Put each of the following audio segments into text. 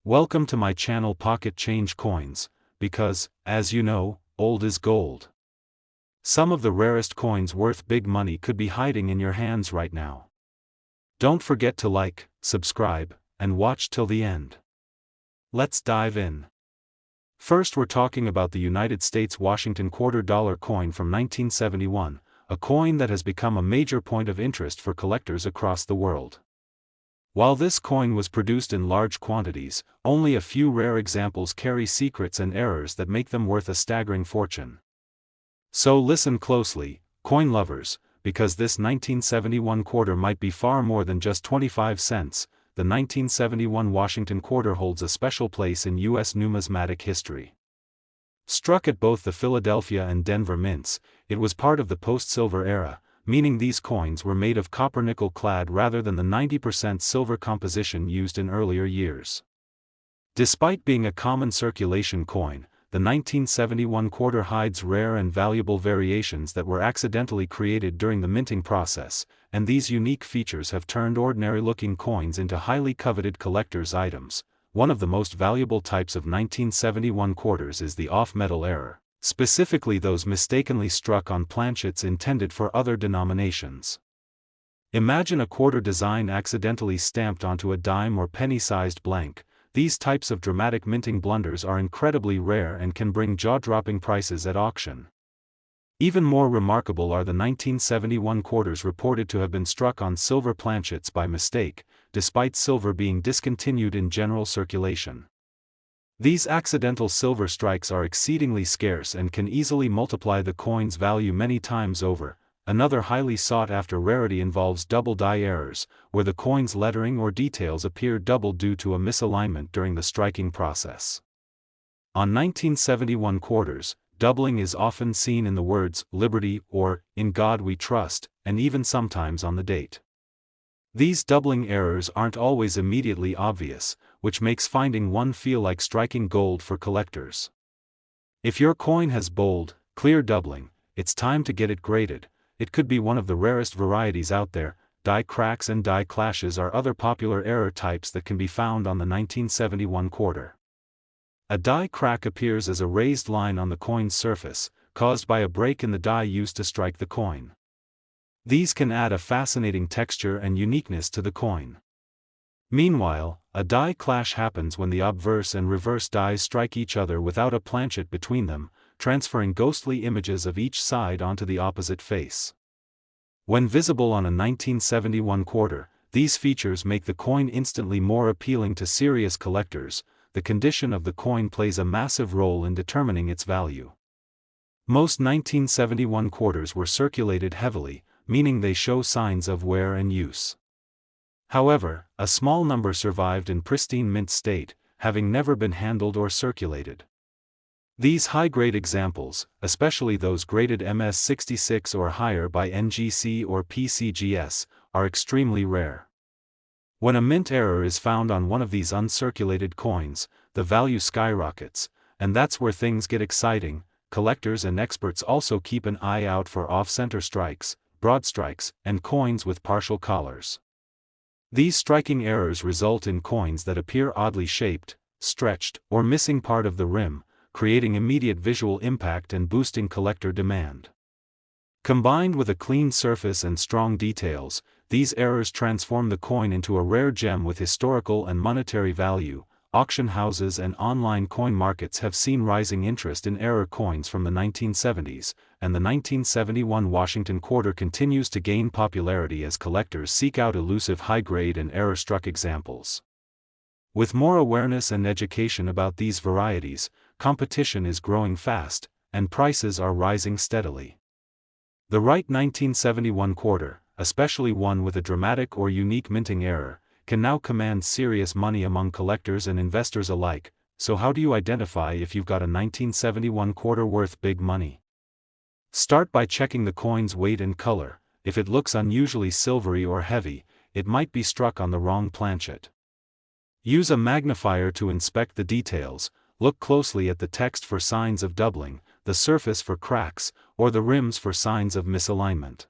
Welcome to my channel Pocket Change Coins, because, as you know, old is gold. Some of the rarest coins worth big money could be hiding in your hands right now. Don't forget to like, subscribe, and watch till the end. Let's dive in. First, we're talking about the United States Washington $quarter coin from 1971, a coin that has become a major point of interest for collectors across the world. While this coin was produced in large quantities, only a few rare examples carry secrets and errors that make them worth a staggering fortune. So listen closely, coin lovers, because this 1971 quarter might be far more than just 25 cents. The 1971 Washington quarter holds a special place in U.S. numismatic history. Struck at both the Philadelphia and Denver mints, it was part of the post-silver era, meaning these coins were made of copper-nickel clad rather than the 90% silver composition used in earlier years. Despite being a common circulation coin, the 1971 quarter hides rare and valuable variations that were accidentally created during the minting process, and these unique features have turned ordinary-looking coins into highly coveted collector's items. One of the most valuable types of 1971 quarters is the off-metal error, specifically those mistakenly struck on planchets intended for other denominations. Imagine a quarter design accidentally stamped onto a dime or penny-sized blank. These types of dramatic minting blunders are incredibly rare and can bring jaw-dropping prices at auction. Even more remarkable are the 1971 quarters reported to have been struck on silver planchets by mistake, despite silver being discontinued in general circulation. These accidental silver strikes are exceedingly scarce and can easily multiply the coin's value many times over. Another highly sought-after rarity involves double die errors, where the coin's lettering or details appear double due to a misalignment during the striking process. On 1971 quarters, doubling is often seen in the words "Liberty" or "In God We Trust," and even sometimes on the date. These doubling errors aren't always immediately obvious, which makes finding one feel like striking gold for collectors. If your coin has bold, clear doubling, it's time to get it graded. It could be one of the rarest varieties out there. Die cracks and die clashes are other popular error types that can be found on the 1971 quarter. A die crack appears as a raised line on the coin's surface, caused by a break in the die used to strike the coin. These can add a fascinating texture and uniqueness to the coin. Meanwhile, a die clash happens when the obverse and reverse dies strike each other without a planchet between them, transferring ghostly images of each side onto the opposite face. When visible on a 1971 quarter, these features make the coin instantly more appealing to serious collectors. The condition of the coin plays a massive role in determining its value. Most 1971 quarters were circulated heavily, meaning they show signs of wear and use. However, a small number survived in pristine mint state, having never been handled or circulated. These high-grade examples, especially those graded MS66 or higher by NGC or PCGS, are extremely rare. When a mint error is found on one of these uncirculated coins, the value skyrockets, and that's where things get exciting. Collectors and experts also keep an eye out for off-center strikes, broad strikes, and coins with partial collars. These striking errors result in coins that appear oddly shaped, stretched, or missing part of the rim, creating immediate visual impact and boosting collector demand. Combined with a clean surface and strong details, these errors transform the coin into a rare gem with historical and monetary value. Auction houses and online coin markets have seen rising interest in error coins from the 1970s, and the 1971 Washington quarter continues to gain popularity as collectors seek out elusive high-grade and error-struck examples. With more awareness and education about these varieties, competition is growing fast, and prices are rising steadily. The right 1971 quarter, especially one with a dramatic or unique minting error, can now command serious money among collectors and investors alike. So how do you identify if you've got a 1971 quarter worth big money? Start by checking the coin's weight and color. If it looks unusually silvery or heavy, it might be struck on the wrong planchet. Use a magnifier to inspect the details. Look closely at the text for signs of doubling, the surface for cracks, or the rims for signs of misalignment.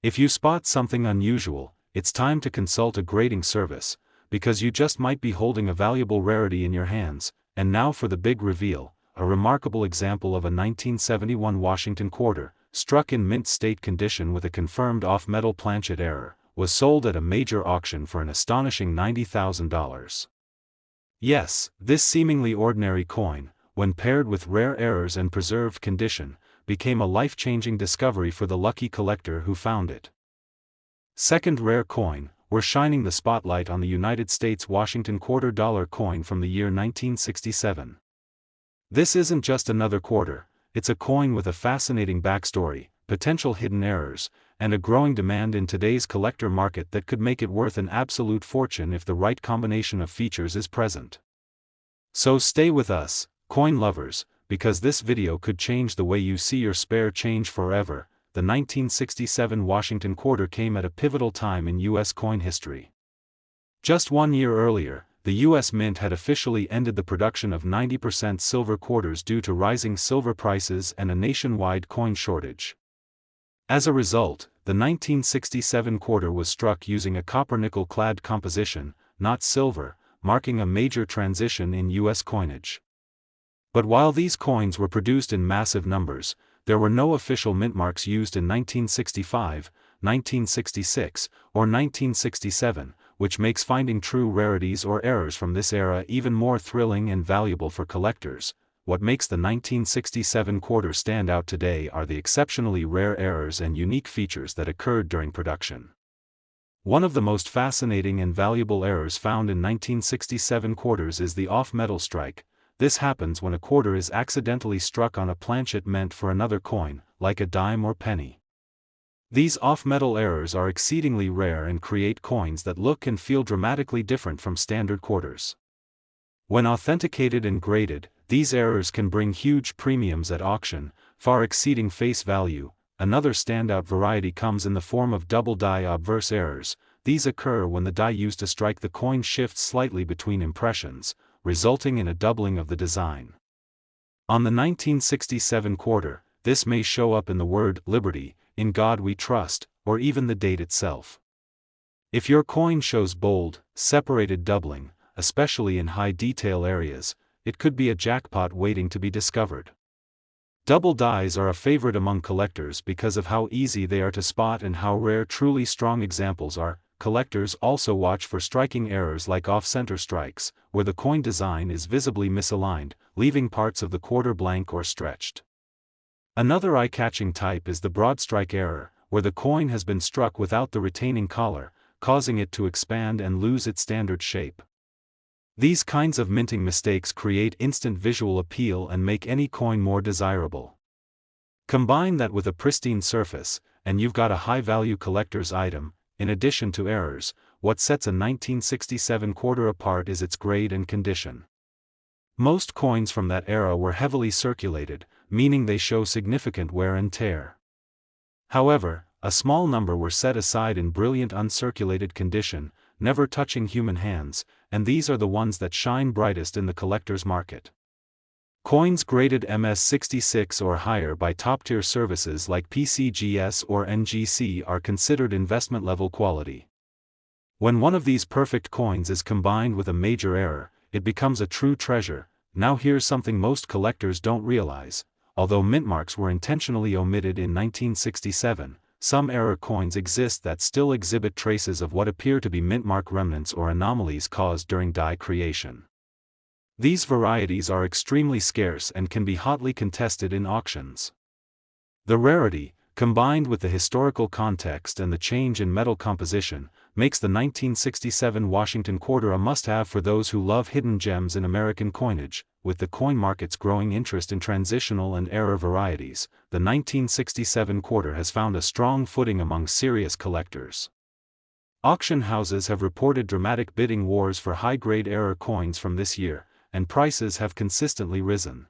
If you spot something unusual, it's time to consult a grading service. because you just might be holding a valuable rarity in your hands. And now for the big reveal, a remarkable example of a 1971 Washington quarter, struck in mint state condition with a confirmed off-metal planchet error, was sold at a major auction for an astonishing $90,000. Yes, this seemingly ordinary coin, when paired with rare errors and preserved condition, became a life-changing discovery for the lucky collector who found it. Second rare coin, we're shining the spotlight on the United States Washington quarter dollar coin from the year 1967. This isn't just another quarter, it's a coin with a fascinating backstory, potential hidden errors, and a growing demand in today's collector market that could make it worth an absolute fortune if the right combination of features is present. So stay with us, coin lovers, because this video could change the way you see your spare change forever. The 1967 Washington quarter came at a pivotal time in U.S. coin history. Just 1 year earlier, the U.S. Mint had officially ended the production of 90% silver quarters due to rising silver prices and a nationwide coin shortage. As a result, the 1967 quarter was struck using a copper-nickel-clad composition, not silver, marking a major transition in U.S. coinage. But while these coins were produced in massive numbers, there were no official mint marks used in 1965, 1966, or 1967, which makes finding true rarities or errors from this era even more thrilling and valuable for collectors. What makes the 1967 quarter stand out today are the exceptionally rare errors and unique features that occurred during production. One of the most fascinating and valuable errors found in 1967 quarters is the off-metal strike. This happens when a quarter is accidentally struck on a planchet meant for another coin, like a dime or penny. These off-metal errors are exceedingly rare and create coins that look and feel dramatically different from standard quarters. When authenticated and graded, these errors can bring huge premiums at auction, far exceeding face value. Another standout variety comes in the form of double die obverse errors. These occur when the die used to strike the coin shifts slightly between impressions, resulting in a doubling of the design. On the 1967 quarter, this may show up in the word "Liberty," "In God We Trust," or even the date itself. If your coin shows bold, separated doubling, especially in high detail areas, it could be a jackpot waiting to be discovered. Double dies are a favorite among collectors because of how easy they are to spot and how rare truly strong examples are. Collectors also watch for striking errors like off-center strikes, where the coin design is visibly misaligned, leaving parts of the quarter blank or stretched. Another eye-catching type is the broad strike error, where the coin has been struck without the retaining collar, causing it to expand and lose its standard shape. These kinds of minting mistakes create instant visual appeal and make any coin more desirable. Combine that with a pristine surface, and you've got a high-value collector's item. In addition to errors, what sets a 1967 quarter apart is its grade and condition. Most coins from that era were heavily circulated, meaning they show significant wear and tear. However, a small number were set aside in brilliant uncirculated condition, never touching human hands, and these are the ones that shine brightest in the collector's market. Coins graded MS66 or higher by top-tier services like PCGS or NGC are considered investment-level quality. When one of these perfect coins is combined with a major error, it becomes a true treasure. Now here's something most collectors don't realize. Although mint marks were intentionally omitted in 1967, some error coins exist that still exhibit traces of what appear to be mint mark remnants or anomalies caused during die creation. These varieties are extremely scarce and can be hotly contested in auctions. The rarity, combined with the historical context and the change in metal composition, makes the 1967 Washington quarter a must-have for those who love hidden gems in American coinage. With the coin market's growing interest in transitional and error varieties, the 1967 quarter has found a strong footing among serious collectors. Auction houses have reported dramatic bidding wars for high-grade error coins from this year, and prices have consistently risen.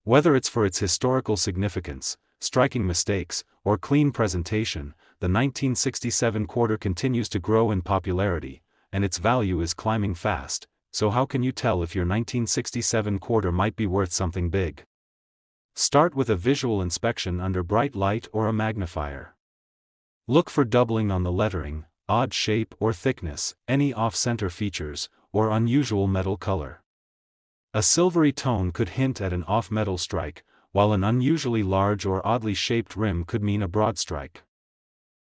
Whether it's for its historical significance, striking mistakes, or clean presentation, the 1967 quarter continues to grow in popularity, and its value is climbing fast. So how can you tell if your 1967 quarter might be worth something big? Start with a visual inspection under bright light or a magnifier. Look for doubling on the lettering, odd shape or thickness, any off-center features, or unusual metal color. A silvery tone could hint at an off-metal strike, while an unusually large or oddly shaped rim could mean a broad strike.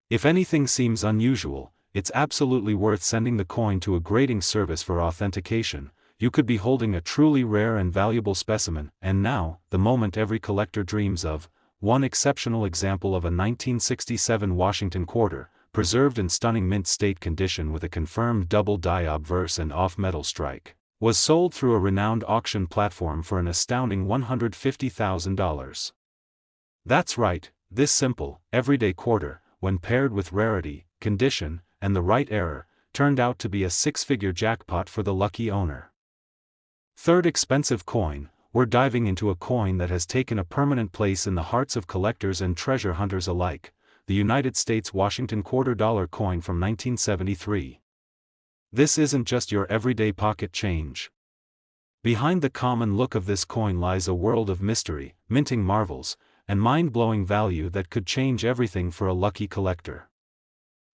If anything seems unusual, it's absolutely worth sending the coin to a grading service for authentication. You could be holding a truly rare and valuable specimen. And now, the moment every collector dreams of, one exceptional example of a 1967 Washington quarter, preserved in stunning mint state condition with a confirmed double die obverse and off-metal strike, was sold through a renowned auction platform for an astounding $150,000. That's right, this simple, everyday quarter, when paired with rarity, condition, and the right error, turned out to be a six-figure jackpot for the lucky owner. Third expensive coin, we're diving into a coin that has taken a permanent place in the hearts of collectors and treasure hunters alike, the United States Washington quarter dollar coin from 1973. This isn't just your everyday pocket change. Behind the common look of this coin lies a world of mystery, minting marvels, and mind-blowing value that could change everything for a lucky collector.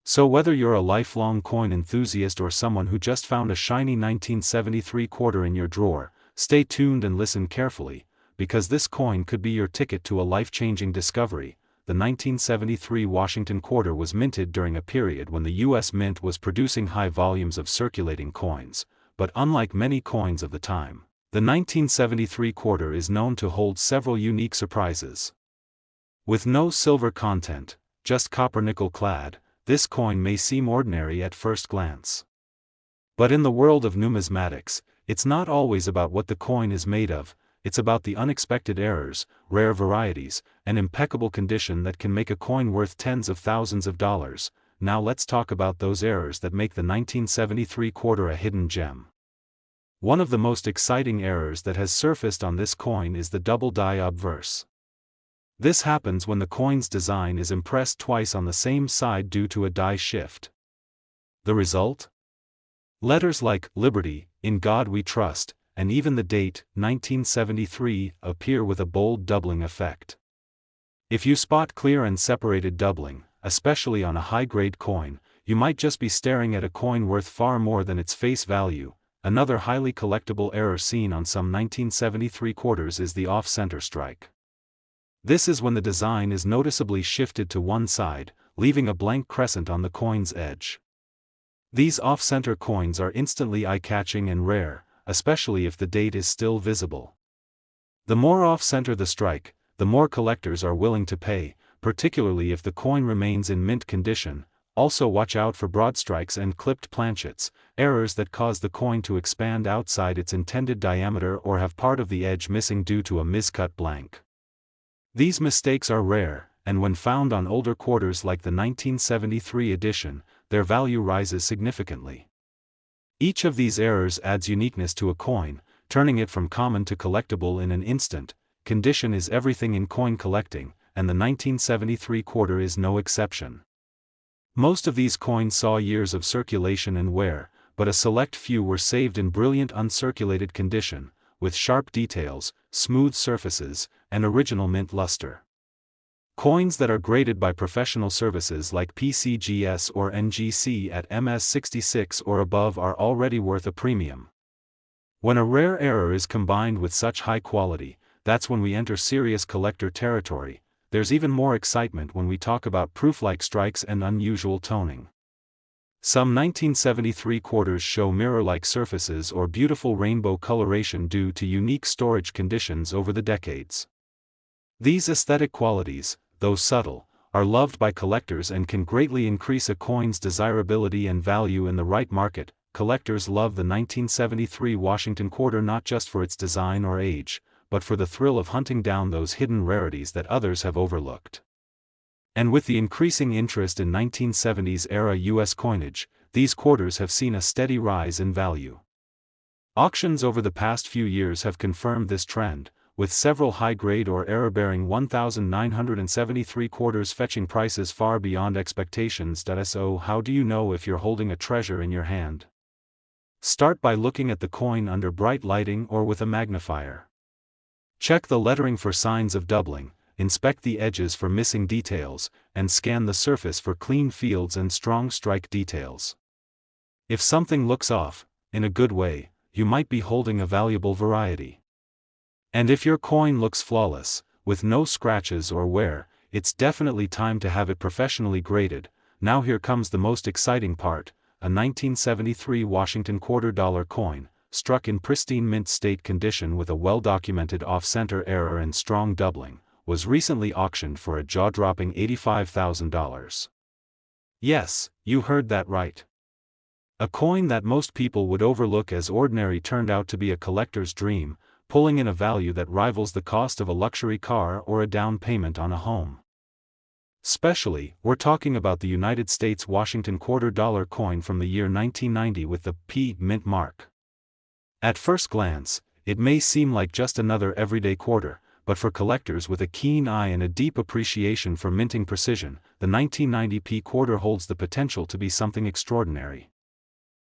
So whether you're a lifelong coin enthusiast or someone who just found a shiny 1973 quarter in your drawer, stay tuned and listen carefully, because this coin could be your ticket to a life-changing discovery. The 1973 Washington quarter was minted during a period when the U.S. Mint was producing high volumes of circulating coins, but unlike many coins of the time, the 1973 quarter is known to hold several unique surprises. With no silver content, just copper-nickel clad, this coin may seem ordinary at first glance. But in the world of numismatics, it's not always about what the coin is made of, it's about the unexpected errors, rare varieties, and impeccable condition that can make a coin worth tens of thousands of dollars. Now let's talk about those errors that make the 1973 quarter a hidden gem. One of the most exciting errors that has surfaced on this coin is the double die obverse. This happens when the coin's design is impressed twice on the same side due to a die shift. The result? Letters like Liberty, In God We Trust, and even the date, 1973, appear with a bold doubling effect. If you spot clear and separated doubling, especially on a high-grade coin, you might just be staring at a coin worth far more than its face value. Another highly collectible error seen on some 1973 quarters is the off-center strike. This is when the design is noticeably shifted to one side, leaving a blank crescent on the coin's edge. These off-center coins are instantly eye-catching and rare, especially if the date is still visible. The more off-center the strike, the more collectors are willing to pay, particularly if the coin remains in mint condition. Also watch out for broad strikes and clipped planchets, errors that cause the coin to expand outside its intended diameter or have part of the edge missing due to a miscut blank. These mistakes are rare, and when found on older quarters like the 1973 edition, their value rises significantly. Each of these errors adds uniqueness to a coin, turning it from common to collectible in an instant. Condition is everything in coin collecting, and the 1973 quarter is no exception. Most of these coins saw years of circulation and wear, but a select few were saved in brilliant uncirculated condition, with sharp details, smooth surfaces, and original mint luster. Coins that are graded by professional services like PCGS or NGC at MS66 or above are already worth a premium. When a rare error is combined with such high quality, that's when we enter serious collector territory. There's even more excitement when we talk about proof-like strikes and unusual toning. Some 1973 quarters show mirror-like surfaces or beautiful rainbow coloration due to unique storage conditions over the decades. These aesthetic qualities, though subtle, are loved by collectors and can greatly increase a coin's desirability and value in the right market. Collectors love the 1973 Washington quarter not just for its design or age, but for the thrill of hunting down those hidden rarities that others have overlooked. And with the increasing interest in 1970s-era U.S. coinage, these quarters have seen a steady rise in value. Auctions over the past few years have confirmed this trend, with several high-grade or error-bearing 1,973 quarters fetching prices far beyond expectations. So how do you know if you're holding a treasure in your hand? Start by looking at the coin under bright lighting or with a magnifier. Check the lettering for signs of doubling, inspect the edges for missing details, and scan the surface for clean fields and strong strike details. If something looks off, in a good way, you might be holding a valuable variety. And if your coin looks flawless, with no scratches or wear, it's definitely time to have it professionally graded. Now here comes the most exciting part: a 1973 Washington $quarter coin, struck in pristine mint state condition with a well-documented off-center error and strong doubling, was recently auctioned for a jaw-dropping $85,000. Yes, you heard that right. A coin that most people would overlook as ordinary turned out to be a collector's dream, pulling in a value that rivals the cost of a luxury car or a down payment on a home. Especially, we're talking about the United States Washington $quarter coin from the year 1990 with the P mint mark. At first glance, it may seem like just another everyday quarter, but for collectors with a keen eye and a deep appreciation for minting precision, the 1990 P quarter holds the potential to be something extraordinary.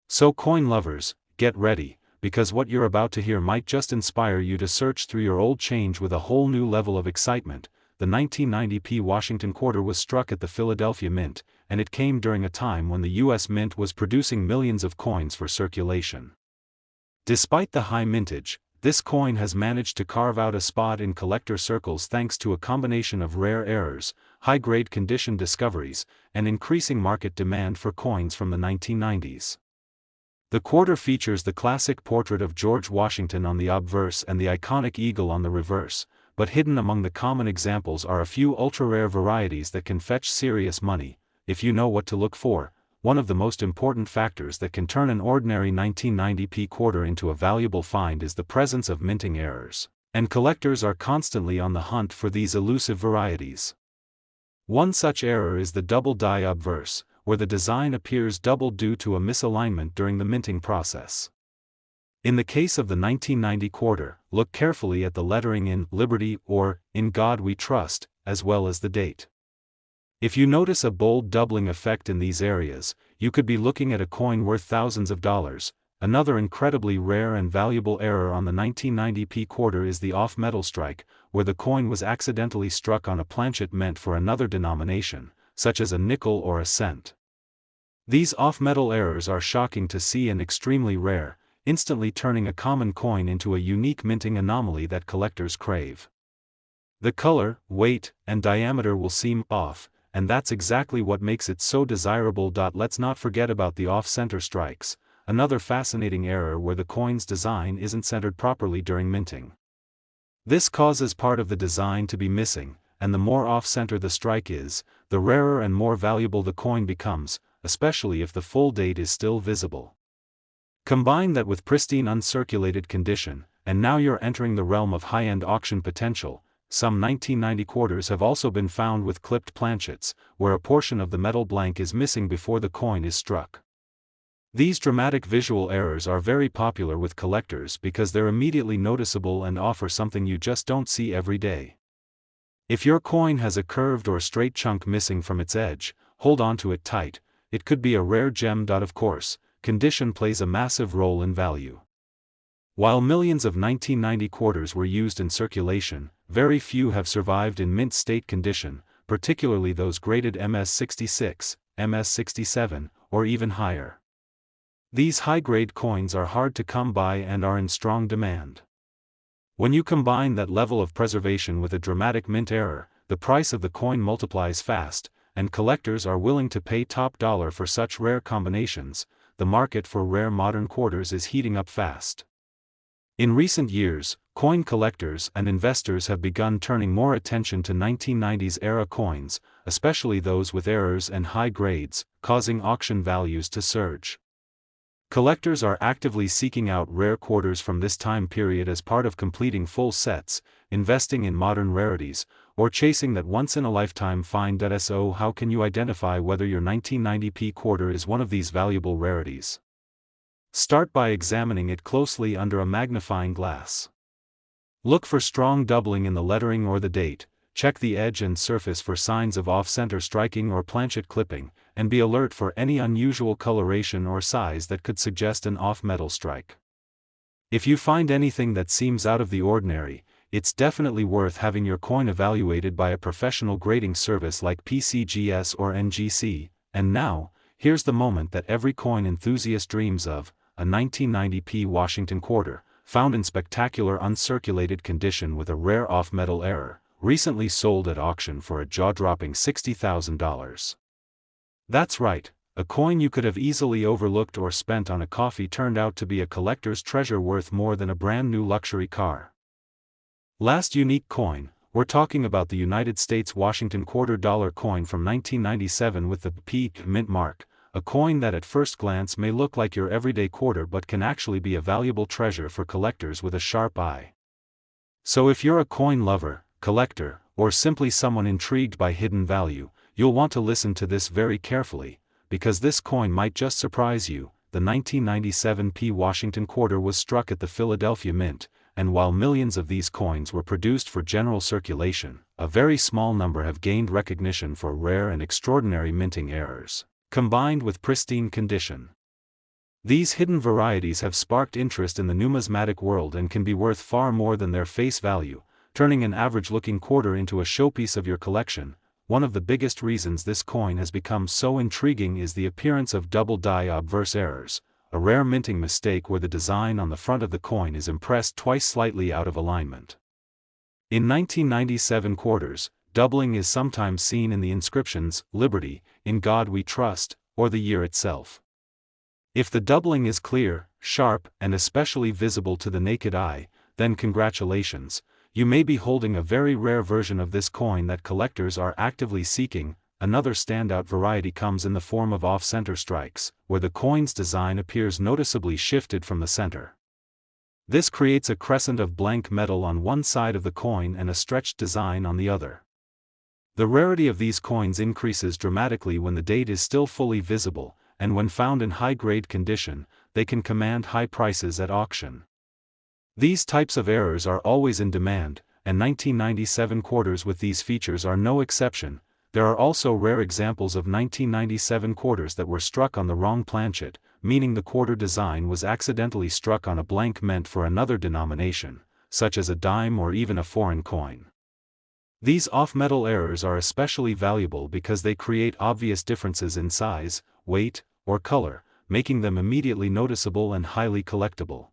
So coin lovers, get ready, because what you're about to hear might just inspire you to search through your old change with a whole new level of excitement. The 1990 P Washington quarter was struck at the Philadelphia Mint, and it came during a time when the U.S. Mint was producing millions of coins for circulation. Despite the high mintage, this coin has managed to carve out a spot in collector circles thanks to a combination of rare errors, high-grade condition discoveries, and increasing market demand for coins from the 1990s. The quarter features the classic portrait of George Washington on the obverse and the iconic eagle on the reverse, but hidden among the common examples are a few ultra-rare varieties that can fetch serious money, if you know what to look for. One of the most important factors that can turn an ordinary 1990 P quarter into a valuable find is the presence of minting errors, and collectors are constantly on the hunt for these elusive varieties. One such error is the double die obverse, where the design appears double due to a misalignment during the minting process. In the case of the 1990 quarter, look carefully at the lettering in Liberty or In God We Trust, as well as the date. If you notice a bold doubling effect in these areas, you could be looking at a coin worth thousands of dollars. Another incredibly rare and valuable error on the 1990 P quarter is the off-metal strike, where the coin was accidentally struck on a planchet meant for another denomination, such as a nickel or a cent. These off-metal errors are shocking to see and extremely rare, instantly turning a common coin into a unique minting anomaly that collectors crave. The color, weight, and diameter will seem off, and that's exactly what makes it so desirable. Let's not forget about the off-center strikes, another fascinating error where the coin's design isn't centered properly during minting. This causes part of the design to be missing, and the more off-center the strike is, the rarer and more valuable the coin becomes, especially if the full date is still visible. Combine that with pristine uncirculated condition, and now you're entering the realm of high-end auction potential. Some 1990 quarters have also been found with clipped planchets, where a portion of the metal blank is missing before the coin is struck. These dramatic visual errors are very popular with collectors because they're immediately noticeable and offer something you just don't see every day. If your coin has a curved or straight chunk missing from its edge, hold on to it tight. It could be a rare gem. Of course, condition plays a massive role in value. While millions of 1990 quarters were used in circulation, very few have survived in mint state condition, particularly those graded MS66, MS67, or even higher. These high-grade coins are hard to come by and are in strong demand. When you combine that level of preservation with a dramatic mint error, the price of the coin multiplies fast, and collectors are willing to pay top dollar for such rare combinations. The market for rare modern quarters is heating up fast. In recent years, coin collectors and investors have begun turning more attention to 1990s era coins, especially those with errors and high grades, causing auction values to surge. Collectors are actively seeking out rare quarters from this time period as part of completing full sets, investing in modern rarities, or chasing that once-in-a-lifetime find. So how can you identify whether your 1990 P quarter is one of these valuable rarities? Start by examining it closely under a magnifying glass. Look for strong doubling in the lettering or the date, check the edge and surface for signs of off-center striking or planchet clipping, and be alert for any unusual coloration or size that could suggest an off-metal strike. If you find anything that seems out of the ordinary, it's definitely worth having your coin evaluated by a professional grading service like PCGS or NGC. And now, here's the moment that every coin enthusiast dreams of: a 1990p Washington quarter, found in spectacular uncirculated condition with a rare off-metal error, recently sold at auction for a jaw-dropping $60,000. That's right, a coin you could have easily overlooked or spent on a coffee turned out to be a collector's treasure worth more than a brand new luxury car. Last unique coin, we're talking about the United States Washington $quarter coin from 1997 with the P mint mark, a coin that at first glance may look like your everyday quarter but can actually be a valuable treasure for collectors with a sharp eye. So if you're a coin lover, collector, or simply someone intrigued by hidden value, you'll want to listen to this very carefully, because this coin might just surprise you. The 1997p Washington quarter was struck at the Philadelphia Mint, and while millions of these coins were produced for general circulation, a very small number have gained recognition for rare and extraordinary minting errors, combined with pristine condition. These hidden varieties have sparked interest in the numismatic world and can be worth far more than their face value, turning an average-looking quarter into a showpiece of your collection. One of the biggest reasons this coin has become so intriguing is the appearance of double die obverse errors, a rare minting mistake where the design on the front of the coin is impressed twice slightly out of alignment. In 1997 quarters, doubling is sometimes seen in the inscriptions, "Liberty, in God we trust," or the year itself. If the doubling is clear, sharp, and especially visible to the naked eye, then congratulations, you may be holding a very rare version of this coin that collectors are actively seeking. Another standout variety comes in the form of off-center strikes, where the coin's design appears noticeably shifted from the center. This creates a crescent of blank metal on one side of the coin and a stretched design on the other. The rarity of these coins increases dramatically when the date is still fully visible, and when found in high-grade condition, they can command high prices at auction. These types of errors are always in demand, and 1997 quarters with these features are no exception. There are also rare examples of 1997 quarters that were struck on the wrong planchet, meaning the quarter design was accidentally struck on a blank meant for another denomination, such as a dime or even a foreign coin. These off-metal errors are especially valuable because they create obvious differences in size, weight, or color, making them immediately noticeable and highly collectible.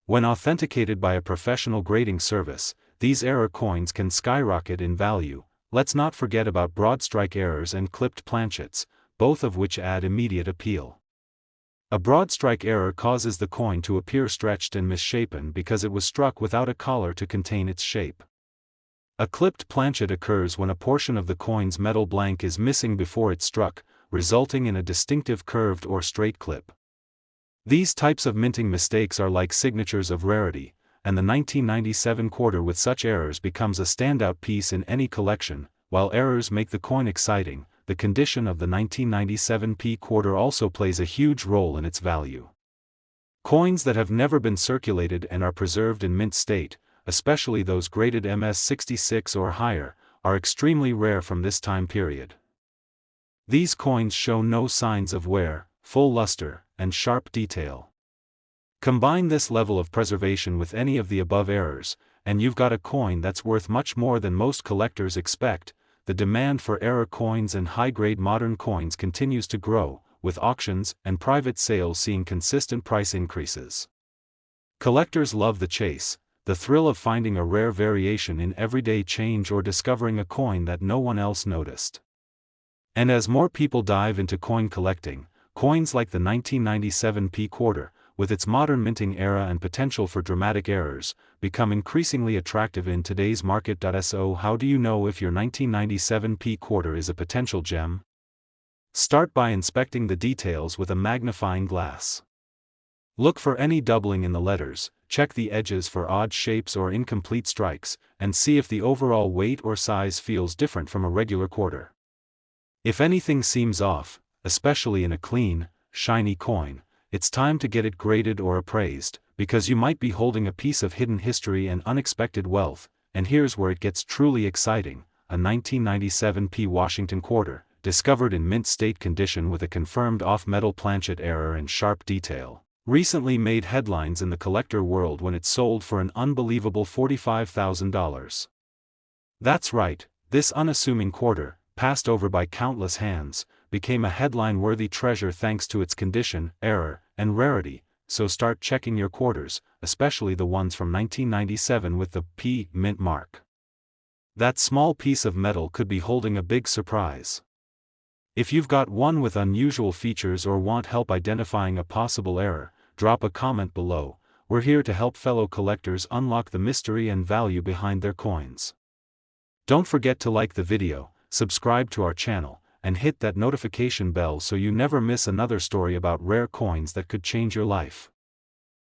When authenticated by a professional grading service, these error coins can skyrocket in value. Let's not forget about broad strike errors and clipped planchets, both of which add immediate appeal. A broad strike error causes the coin to appear stretched and misshapen because it was struck without a collar to contain its shape. A clipped planchet occurs when a portion of the coin's metal blank is missing before it's struck, resulting in a distinctive curved or straight clip. These types of minting mistakes are like signatures of rarity, and the 1997 quarter with such errors becomes a standout piece in any collection. While errors make the coin exciting, the condition of the 1997p quarter also plays a huge role in its value. Coins that have never been circulated and are preserved in mint state, especially those graded MS66 or higher, are extremely rare from this time period. These coins show no signs of wear, full luster, and sharp detail. Combine this level of preservation with any of the above errors, and you've got a coin that's worth much more than most collectors expect. The demand for error coins and high-grade modern coins continues to grow, with auctions and private sales seeing consistent price increases. Collectors love the chase, the thrill of finding a rare variation in everyday change or discovering a coin that no one else noticed. And as more people dive into coin collecting, coins like the 1997p quarter, with its modern minting era and potential for dramatic errors, become increasingly attractive in today's market. So how do you know if your 1997p quarter is a potential gem? Start by inspecting the details with a magnifying glass. Look for any doubling in the letters, check the edges for odd shapes or incomplete strikes, and see if the overall weight or size feels different from a regular quarter. If anything seems off, especially in a clean, shiny coin, it's time to get it graded or appraised, because you might be holding a piece of hidden history and unexpected wealth. And here's where it gets truly exciting: a 1997p Washington quarter, discovered in mint state condition with a confirmed off-metal planchet error and sharp detail. recently made headlines in the collector world when it sold for an unbelievable $45,000. That's right, this unassuming quarter, passed over by countless hands, became a headline-worthy treasure thanks to its condition, error, and rarity, so start checking your quarters, especially the ones from 1997 with the P mint mark. That small piece of metal could be holding a big surprise. If you've got one with unusual features or want help identifying a possible error, drop a comment below. We're here to help fellow collectors unlock the mystery and value behind their coins. Don't forget to like the video, subscribe to our channel, and hit that notification bell so you never miss another story about rare coins that could change your life.